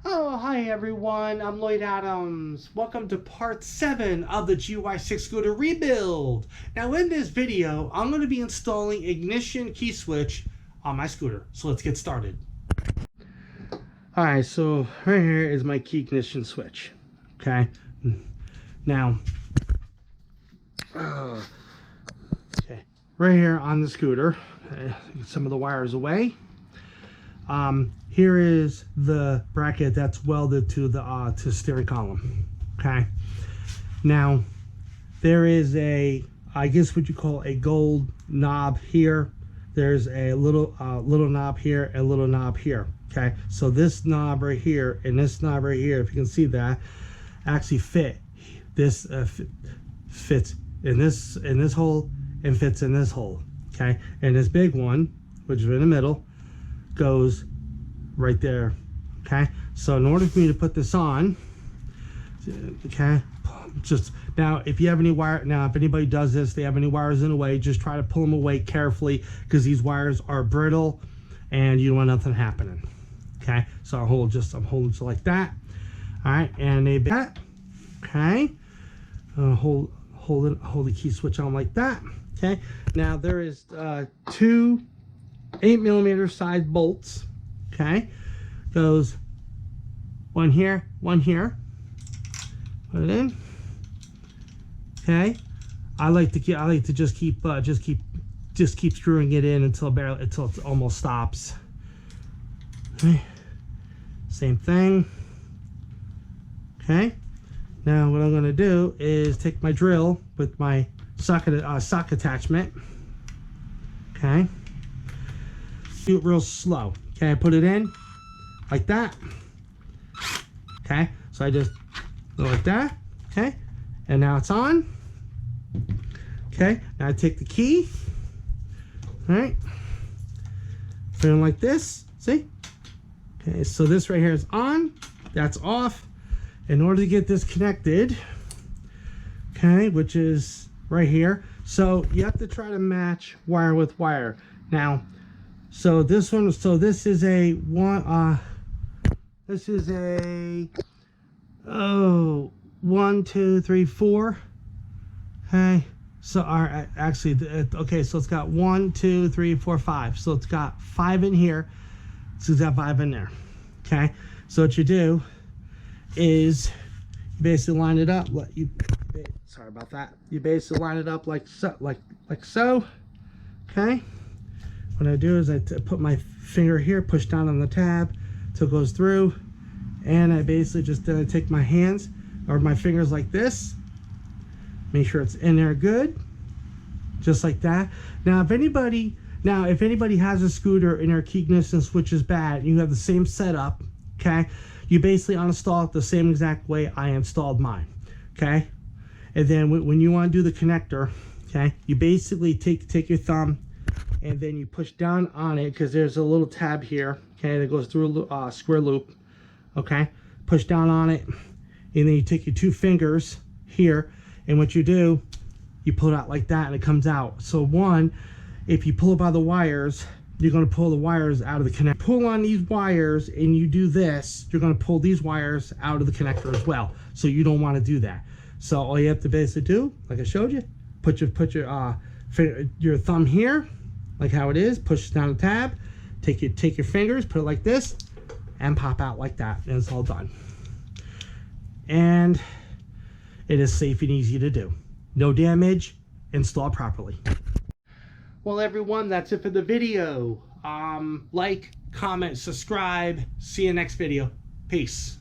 Oh, hi everyone, I'm Lloyd Adams. Welcome to part 7 of the GY6 Scooter rebuild. Now in this video, I'm going to be installing ignition key switch on my scooter. So let's get started. Alright, so right here is my key ignition switch. Okay, now, okay, right here on the scooter, get some of the wires away. Here is the bracket that's welded to the steering column. Okay. Now there is a, I guess what you call a gold knob here. There's a little knob here, a little knob here. Okay. So this knob right here and this knob right here, if you can see that, actually fit. This fits in this hole and fits in this hole. Okay. And this big one, which is in the middle, goes right there. Okay, so in order for me to put this on, okay, just now, if you have any wire, now if anybody does this, they have any wires in the way, just try to pull them away carefully, because these wires are brittle and you don't want nothing happening. Okay, so I'm holding just like that. All right, and they that. Okay, hold the key switch on like that. Okay, now there is two 8mm size bolts. Okay, goes one here, one here. Put it in. Okay, I like to just keep screwing it in until it almost stops. Okay, same thing. Okay, now what I'm going to do is take my drill with my sock attachment. Okay, do it real slow. Okay, I put it in like that. Okay, so I just go like that. Okay, and now it's on. Okay, now I take the key. All right, put it in like this. See? Okay, so this right here is on. That's off. In order to get this connected, okay, which is right here. So you have to try to match wire with wire. Now, so this one, so this is a this is a 1, 2, 3, 4. Okay, so actually, okay, so it's got 1, 2, 3, 4, 5. So it's got 5 in here. So it's got 5 in there. Okay, so what you do is you basically line it up. Sorry about that. You basically line it up like so, like so. Okay. What I do is I put my finger here, push down on the tab till it goes through, and I basically just take my hands or my fingers like this, make sure it's in there good, just like that. Now if anybody has a scooter and their key ignition switch is bad and you have the same setup, okay, you basically uninstall it the same exact way I installed mine. Okay, and then when you want to do the connector, okay, you basically take your thumb and then you push down on it, because there's a little tab here, okay, that goes through a square loop. Okay, push down on it, and then you take your 2 fingers here, and what you do, you pull it out like that and it comes out. So one, if you pull it by the wires, you're going to pull the wires out of the connector. Pull on these wires and you do this, you're going to pull these wires out of the connector as well. So you don't want to do that. So all you have to basically do, like I showed you, put your thumb here, like how it is, push down the tab, take your fingers, put it like this, and pop out like that, and it's all done. And it is safe and easy to do. No damage, install properly. Well everyone, that's it for the video. Like, comment, subscribe. See you next video. Peace.